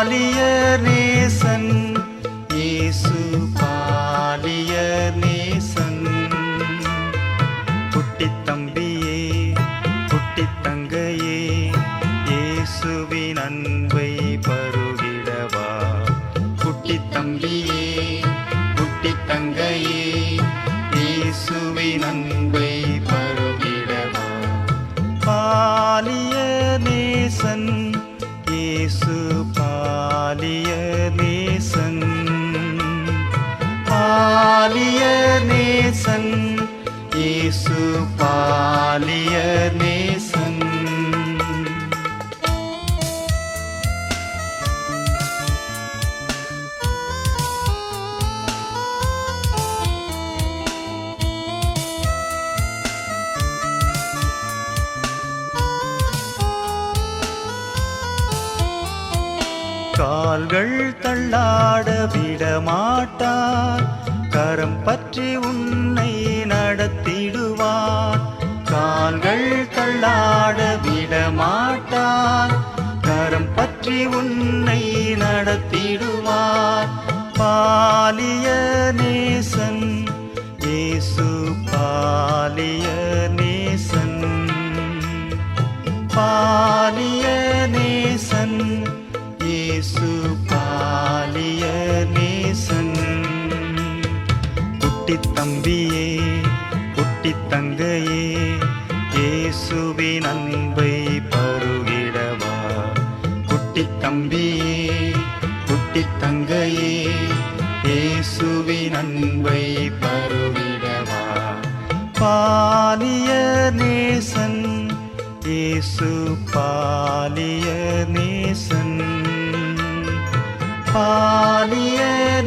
பாலிய நேசன் இயேசு பாலிய நேசன். குட்டித் தம்பியே குட்டித் தங்கையே இயேசுவின் அன்பை பருகிடவா. குட்டித் தம்பியே குட்டித் தங்கையே இயேசுவின் அன்பை பருகிடவா. பாலிய நேசன் இயேசு பாலிய நேசன். பாலிய நேசன் இயேசு பாலிய நேசன். கால்கள் தள்ளாட விடமாட்டார், கரம் பற்றி உன்னை நடத்திடுவார். கால்கள் தள்ளாட விடமாட்டார், கரம் பற்றி உன்னை நடத்திடுவார். பாலிய நேசன் இயேசு பாலிய நேசன். பாலிய நேசன் இயேசு பாலிய நேசன். குட்டித் தம்பியே குட்டித் தங்கையே இயேசுவின் அன்பை பருகிடவா. குட்டித் தம்பியே குட்டித் தங்கையே இயேசுவின் அன்பை பருகிடவா. பாலிய நேசன் இயேசு பாலிய நேசன். பாலிய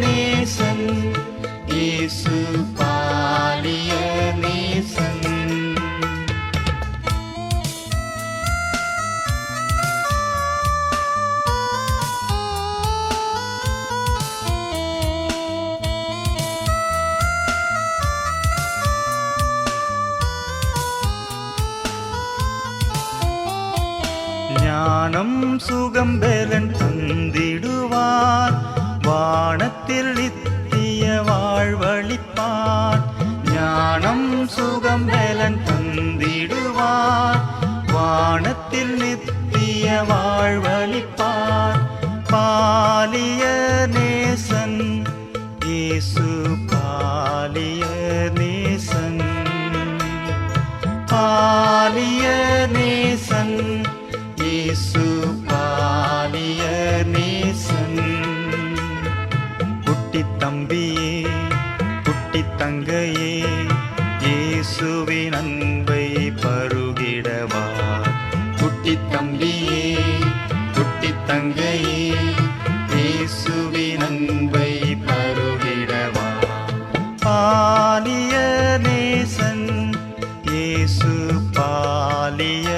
நேசன் இயேசு பாலிய நேசன். ஞானம் சுகம் பலன் தந்திடுவார், வானத்தில் நித்திய வாழ்வளிப்பார். ஞானம் சுகம் பலன் தந்திடுவார், வானத்தில் நித்திய வாழ்வளிப்பார். பாலிய நேசன் இயேசு பாலிய நேசன். பாலிய நேசன் இயேசு பாலிய நேசன். குட்டித் தம்பியே குட்டித் தங்கையே இயேசுவின் அன்பை பருகிடவா. குட்டித் தம்பியே குட்டித் தங்கையே இயேசுவின் அன்பை பருகிடவா. பாலிய நேசன் இயேசு பாலிய